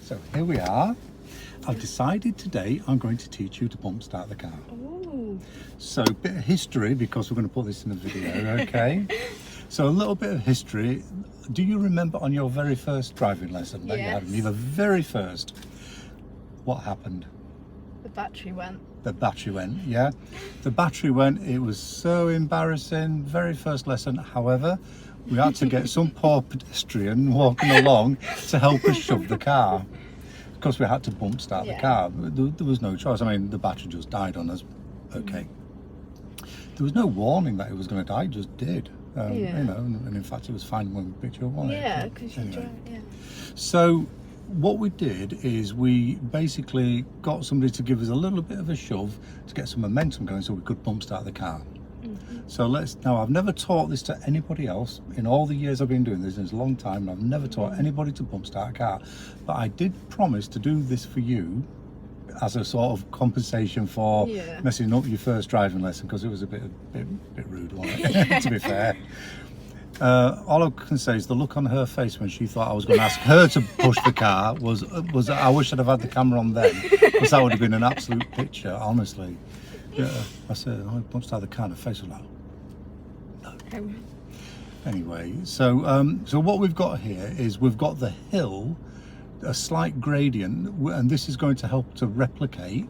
So here we are. I've decided today I'm going to teach you to bump start the car. Ooh. So a bit of history, because we're going to put this in a video, okay? So a little bit of history. Do you remember on your very first driving lesson that you had me, the very first, what happened? The battery went. The battery went, yeah. The battery went. It was so embarrassing. Very first lesson. However, we had to get some poor pedestrian walking along to help us shove the car, because we had to bump start the car. There was no choice. I mean, the battery just died on us. Okay. There was no warning that it was going to die. It just did. You know, and in fact, it was fine when we picked you up on it. Yeah, because you drive. Yeah. So what we did is we basically got somebody to give us a little bit of a shove to get some momentum going so we could bump start the car. So now I've never taught this to anybody else in all the years I've been doing this, and it's a long time, and I've never taught anybody to bump start a car, but I did promise to do this for you as a sort of compensation for messing up your first driving lesson, because it was a bit rude, wasn't it? To be fair. All I can say is the look on her face when she thought I was going to ask her to push the car was I wish I'd have had the camera on then, because that would have been an absolute picture, honestly. Yeah, I said, I bump start the car, and her face was like, no. Anyway, so what we've got here is we've got the hill, a slight gradient, and this is going to help to replicate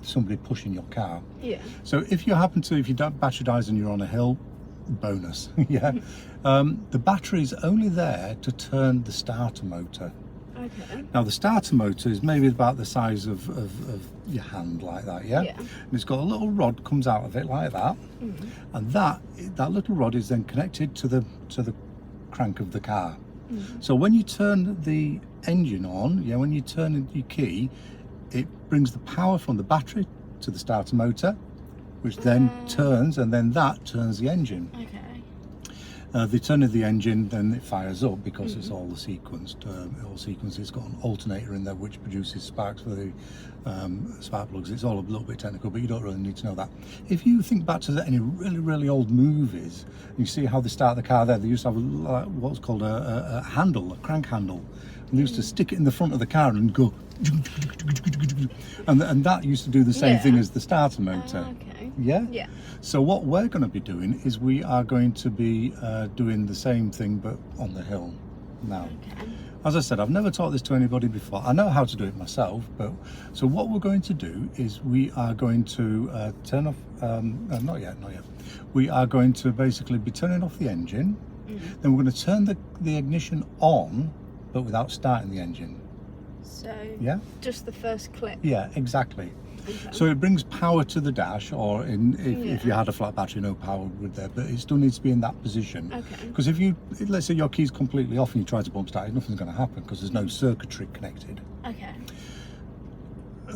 somebody pushing your car. Yeah. So if your battery dies and you're on a hill, bonus. Yeah. The battery is only there to turn the starter motor. Okay. Now the starter motor is maybe about the size of your hand, like that, yeah? And it's got a little rod comes out of it like that, and that little rod is then connected to the crank of the car. So when you turn the engine on, when you turn your key, it brings the power from the battery to the starter motor, which then turns, and then that turns the engine. Okay. The turn of the engine, then it fires up, because it's all sequenced. It's got an alternator in there which produces sparks for the spark plugs. It's all a little bit technical, but you don't really need to know that. If you think back to any really old movies, you see how they start the car there. They used to have what's called a handle, a crank handle. And they used to stick it in the front of the car and go, and that used to do the same thing as the starter motor. Okay. Yeah. So what we're going to be doing is we are going to be doing the same thing, but on the hill. Now, as I said, I've never taught this to anybody before. I know how to do it myself, but so what we're going to do is we are going to turn off. Not yet. We are going to basically be turning off the engine. Then we're going to turn the ignition on, but without starting the engine. So just the first click. Yeah, exactly. Okay. So it brings power to the dash, or if you had a flat battery, no power would there, but it still needs to be in that position. Okay. Because let's say your key's completely off and you try to bump start it, nothing's going to happen because there's no circuitry connected. Okay.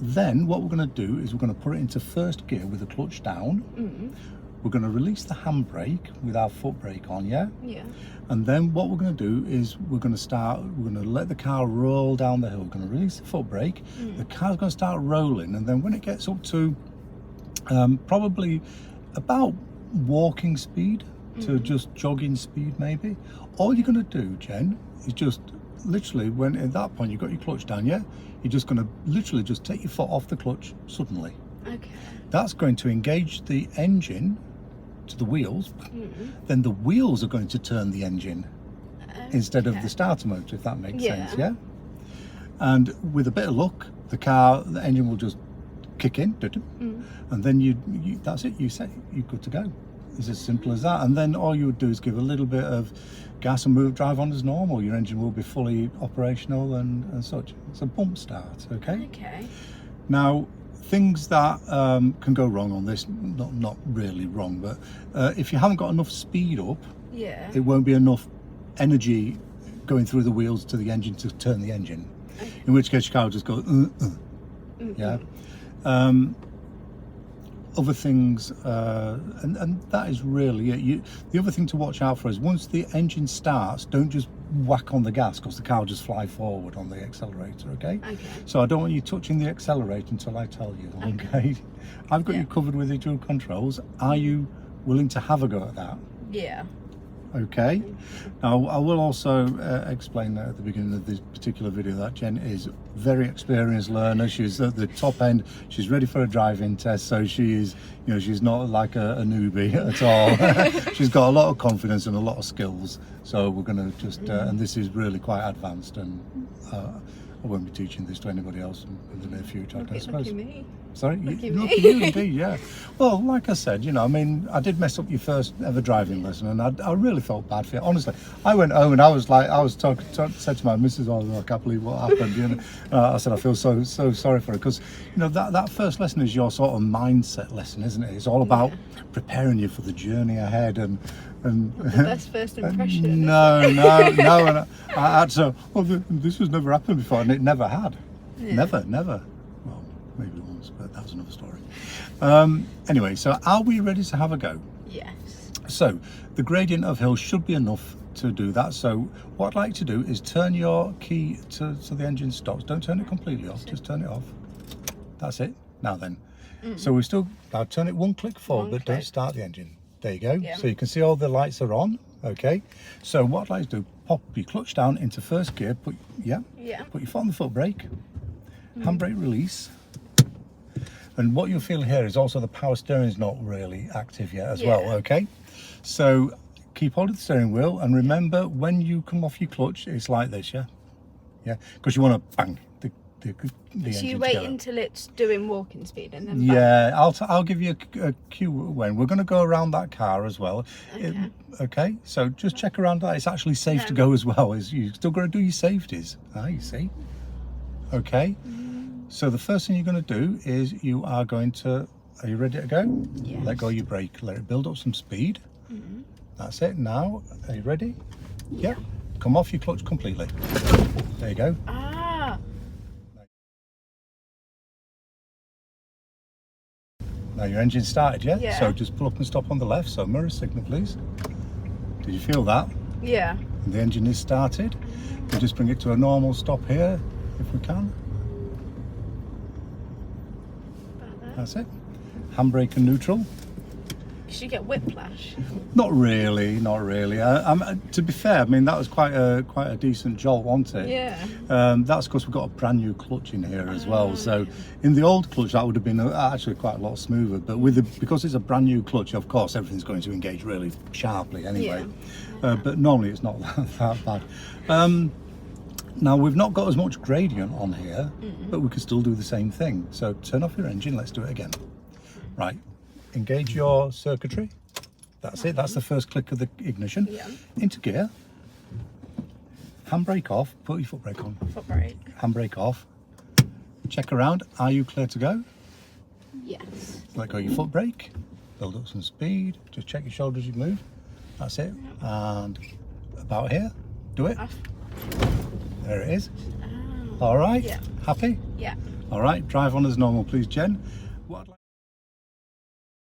Then what we're going to do is we're going to put it into first gear with the clutch down. We're going to release the handbrake with our foot brake on, yeah? And then what we're going to do is we're going to let the car roll down the hill. We're going to release the foot brake. The car's going to start rolling, and then when it gets up to probably about walking speed to just jogging speed maybe, all you're going to do, Jen, is just literally, when at that point you've got your clutch down, yeah? You're just going to literally just take your foot off the clutch suddenly. Okay. That's going to engage the engine to the wheels. Then the wheels are going to turn the engine instead of the starter motor, if that makes sense, yeah? And with a bit of luck, the engine will just kick in, and then that's it, you're good to go. It's as simple as that. And then all you would do is give a little bit of gas and drive on as normal. Your engine will be fully operational and such. It's a bump start, okay? Okay. Now, things that can go wrong on this, not really wrong, but if you haven't got enough speed up, it won't be enough energy going through the wheels to the engine to turn the engine. Okay. In which case your car will just go, yeah. Other things, and that is really it. The other thing to watch out for is once the engine starts, don't just whack on the gas, because the car will just fly forward on the accelerator, okay? So I don't want you touching the accelerator until I tell you, okay? I've got you covered with your dual controls. Are you willing to have a go at that? Okay. Now I will also explain at the beginning of this particular video that Jen is very experienced learner. She's at the top end. She's ready for a driving test, so she is, you know, she's not like a newbie at all. She's got a lot of confidence and a lot of skills. So we're going to just, and this is really quite advanced, and I won't be teaching this to anybody else in the near future. I suppose. Lucky me. Sorry, Lucky lucky you indeed, yeah. Well, like I said, you know, I mean, I did mess up your first ever driving lesson, and I really felt bad for you. Honestly, I went home and I was like, said to my missus, "Oh, I can't believe what happened." You know, I said I feel so sorry for her, because you know that first lesson is your sort of mindset lesson, isn't it? It's all about preparing you for the journey ahead and. Not the best first impression. No. And I had to. Well, this has never happened before, and it never had. Yeah. Never. Well, maybe once, but that was another story. Anyway, so are we ready to have a go? Yes. So the gradient of hill should be enough to do that. So what I'd like to do is turn your key so the engine stops. Don't turn it completely off. Just turn it off. That's it. Now then. So we still now turn it one click forward, but don't start the engine. There you go. Yeah. So you can see all the lights are on. Okay. So what I'd like to do, pop your clutch down into first gear. Put your foot on the foot brake. Handbrake release. And what you'll feel here is also the power steering is not really active yet as well. Okay. So keep hold of the steering wheel, and remember when you come off your clutch, it's like this. Yeah. Because you want to bang the So engine you wait together. until it's doing walking speed and then Yeah, I'll give you a cue when we're going to go around that car as well. Okay, so just check around that. It's actually safe to go as well. Is you still got to do your safeties. You see. Okay, so the first thing you're going to do is you are going to. Are you ready to go? Yes. Let go of your brake. Let it build up some speed. That's it. Now, are you ready? Yeah. Come off your clutch completely. There you go. Now your engine's started, yeah? So just pull up and stop on the left. So mirror signal, please. Did you feel that? Yeah. And the engine is started. We'll just bring it to a normal stop here, if we can. That's it. Handbrake and neutral. Because you get whiplash. Not really. To be fair, I mean that was quite a decent jolt, wasn't it? Yeah. That's because we've got a brand new clutch in here as well. So in the old clutch that would have been actually quite a lot smoother. But because it's a brand new clutch, of course everything's going to engage really sharply anyway. But normally it's not that bad. Now we've not got as much gradient on here, but we can still do the same thing. So turn off your engine. Let's do it again. Right. Engage your circuitry. That's it. That's the first click of the ignition. Into gear. Handbrake off. Put your foot brake on. Foot brake. Handbrake off. Check around. Are you clear to go? Yes. Let go of your foot brake. Build up some speed. Just check your shoulders as you move. That's it. And about here. Do it. There it is. All right. Happy? Yeah. All right. Drive on as normal, please, Jen. What I'd like